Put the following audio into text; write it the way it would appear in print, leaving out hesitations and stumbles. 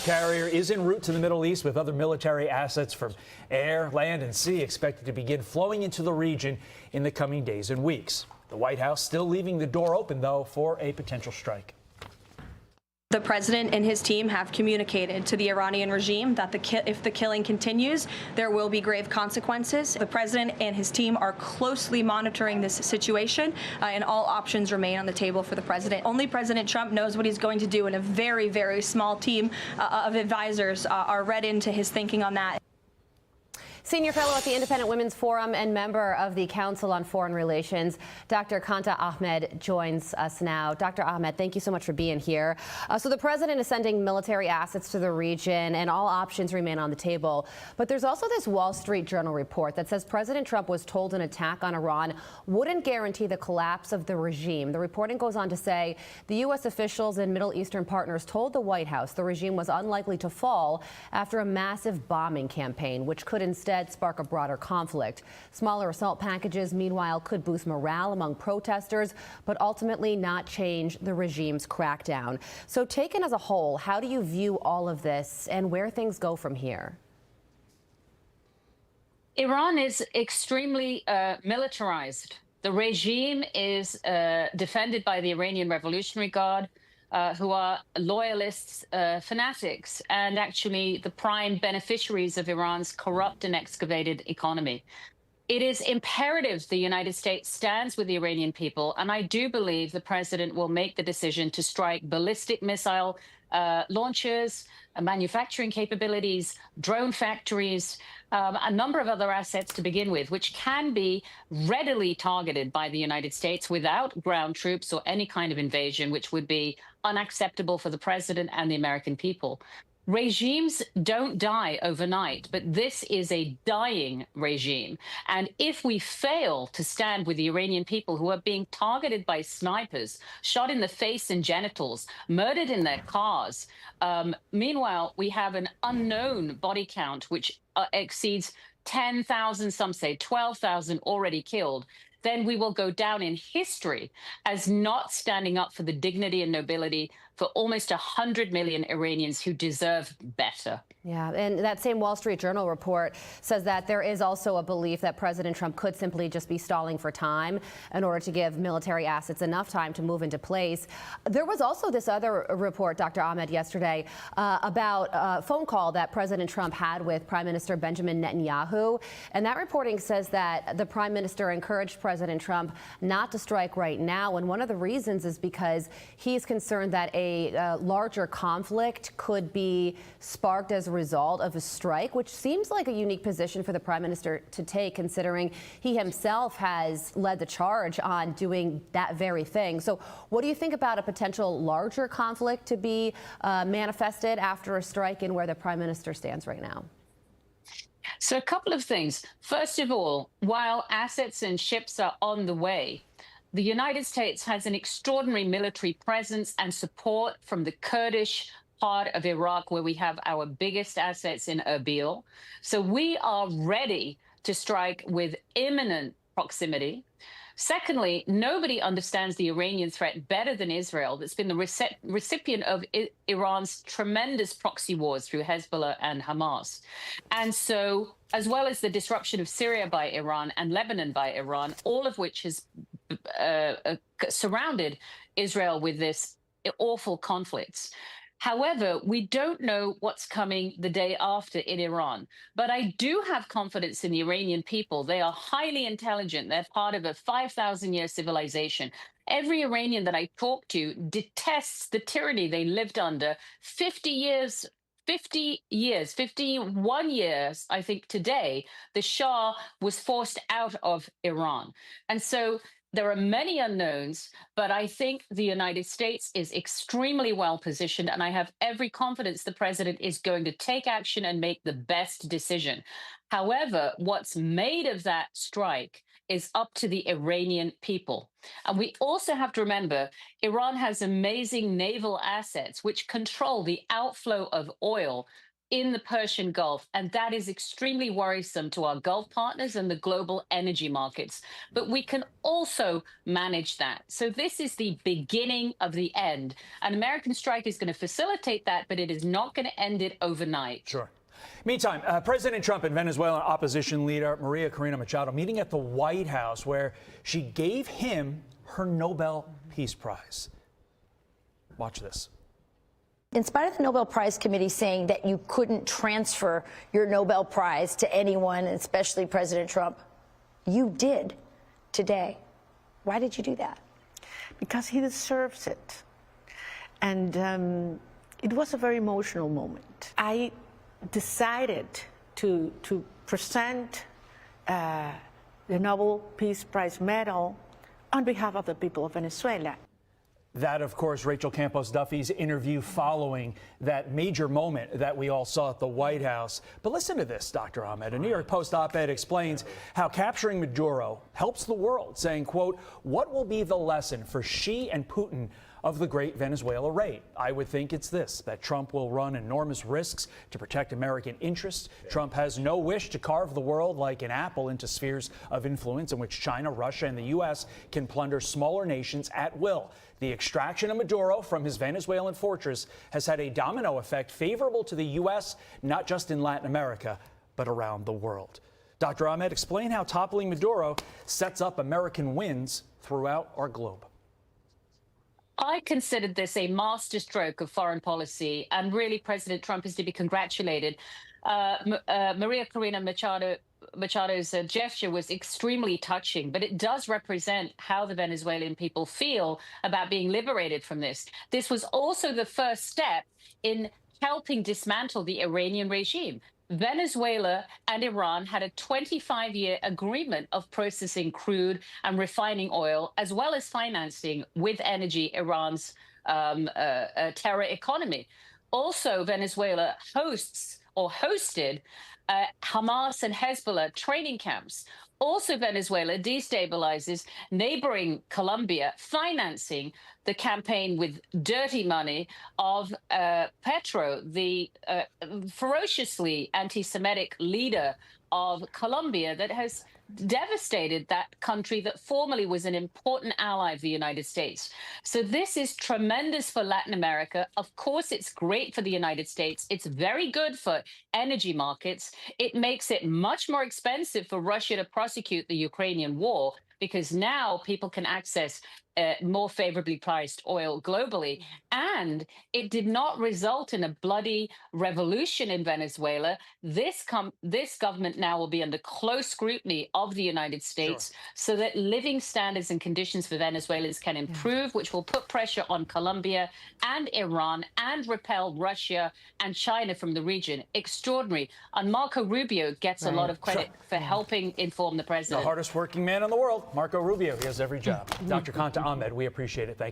carrier is en route to the Middle East with other military assets from air, land, and sea expected to begin flowing into the region in the coming days and weeks. The White House still leaving the door open, though, for a potential strike. The president and his team have communicated to the Iranian regime that if the killing continues, there will be grave consequences. The president and his team are closely monitoring this situation, and all options remain on the table for the president. Only President Trump knows what he's going to do, and a very, very small team of advisors are read into his thinking on that. Senior fellow at the Independent Women's Forum and member of the Council on Foreign Relations, Dr. Qanta Ahmed joins us now. Dr. Ahmed, thank you so much for being here. So the president is sending military assets to the region, and all options remain on the table. But there's also this Wall Street Journal report that says President Trump was told an attack on Iran wouldn't guarantee the collapse of the regime. The reporting goes on to say the U.S. officials and Middle Eastern partners told the White House the regime was unlikely to fall after a massive bombing campaign, which could instead spark a broader conflict. Smaller assault packages, meanwhile, could boost morale among protesters, but ultimately not change the regime's crackdown. So taken as a whole, how do you view all of this and where things go from here? Iran is extremely militarized. The regime is defended by the Iranian Revolutionary Guard, who are loyalists, fanatics, and actually the prime beneficiaries of Iran's corrupt and excavated economy. It is imperative the United States stands with the Iranian people, and I do believe the president will make the decision to strike ballistic missile launchers, manufacturing capabilities, drone factories, a number of other assets to begin with, which can be readily targeted by the United States without ground troops or any kind of invasion, which would be unacceptable for the president and the American people. Regimes don't die overnight, but this is a dying regime. And if we fail to stand with the Iranian people who are being targeted by snipers, shot in the face and genitals, murdered in their cars, meanwhile, we have an unknown body count which exceeds 10,000, some say 12,000 already killed, then we will go down in history as not standing up for the dignity and nobility for almost 100 million Iranians who deserve better. Yeah, and that same Wall Street Journal report says that there is also a belief that President Trump could simply just be stalling for time in order to give military assets enough time to move into place. There was also this other report, Dr. Ahmed, yesterday about a phone call that President Trump had with Prime Minister Benjamin Netanyahu. And that reporting says that the Prime Minister encouraged President Trump not to strike right now. And one of the reasons is because he's concerned that a larger conflict could be sparked as a result of a strike, which seems like a unique position for the Prime Minister to take, considering he himself has led the charge on doing that very thing. So what do you think about a potential larger conflict to be manifested after a strike, and where the Prime Minister stands right now? So a couple of things. First of all, while assets and ships are on the way, the United States has an extraordinary military presence and support from the Kurdish part of Iraq, where we have our biggest assets in Erbil. So we are ready to strike with imminent proximity. Secondly, nobody understands the Iranian threat better than Israel, that's been the recipient of Iran's tremendous proxy wars through Hezbollah and Hamas. And so, as well as the disruption of Syria by Iran and Lebanon by Iran, all of which has surrounded Israel with this awful conflicts. However, we don't know what's coming the day after in Iran. But I do have confidence in the Iranian people. They are highly intelligent. They're part of a 5,000-year civilization. Every Iranian that I talk to detests the tyranny they lived under 51 years, I think today, the Shah was forced out of Iran. And so there are many unknowns, but I think the United States is extremely well positioned, and I have every confidence the president is going to take action and make the best decision. However, what's made of that strike is up to the Iranian people. And we also have to remember, Iran has amazing naval assets which control the outflow of oil in the Persian Gulf. And that is extremely worrisome to our Gulf partners and the global energy markets. But we can also manage that. So this is the beginning of the end. An American strike is going to facilitate that, but it is not going to end it overnight. Sure. Meantime, President Trump and Venezuelan opposition leader Maria Corina Machado meeting at the White House, where she gave him her Nobel Peace Prize. Watch this. In spite of the Nobel Prize Committee saying that you couldn't transfer your Nobel Prize to anyone, especially President Trump, you did today. Why did you do that? Because he deserves it. And it was a very emotional moment. I decided to present the Nobel Peace Prize medal on behalf of the people of Venezuela. That, of course, Rachel Campos Duffy's interview following that major moment that we all saw at the White House. But listen to this, Dr. Ahmed. A New York Post op-ed explains how capturing Maduro helps the world, saying, quote, what will be the lesson for Xi and Putin of the great Venezuela raid? I would think it's this, that Trump will run enormous risks to protect American interests. Trump has no wish to carve the world like an apple into spheres of influence in which China, Russia, and the U.S. can plunder smaller nations at will. The extraction of Maduro from his Venezuelan fortress has had a domino effect favorable to the U.S., not just in Latin America, but around the world. Dr. Ahmed, explain how toppling Maduro sets up American wins throughout our globe. I considered this a masterstroke of foreign policy, and really President Trump is to be congratulated. Maria Corina Machado's gesture was extremely touching, but it does represent how the Venezuelan people feel about being liberated from this. This was also the first step in helping dismantle the Iranian regime. Venezuela and Iran had a 25-year agreement of processing crude and refining oil, as well as financing with energy Iran's terror economy. Also, Venezuela hosted Hamas and Hezbollah training camps. Also, Venezuela destabilizes neighboring Colombia, financing the campaign with dirty money of Petro, the ferociously anti-Semitic leader of Colombia that has devastated that country that formerly was an important ally of the United States. So this is tremendous for Latin America. Of course, it's great for the United States. It's very good for energy markets. It makes it much more expensive for Russia to prosecute the Ukrainian war, because now people can access more favorably priced oil globally. And it did not result in a bloody revolution in Venezuela. This government now will be under close scrutiny of the United States, so that living standards and conditions for Venezuelans can improve, which will put pressure on Colombia and Iran and repel Russia and China from the region. Extraordinary. And Marco Rubio gets a lot of credit for helping inform the president. The hardest working man in the world, Marco Rubio. He has every job. Dr. Qanta Ahmed, we appreciate it. Thank you.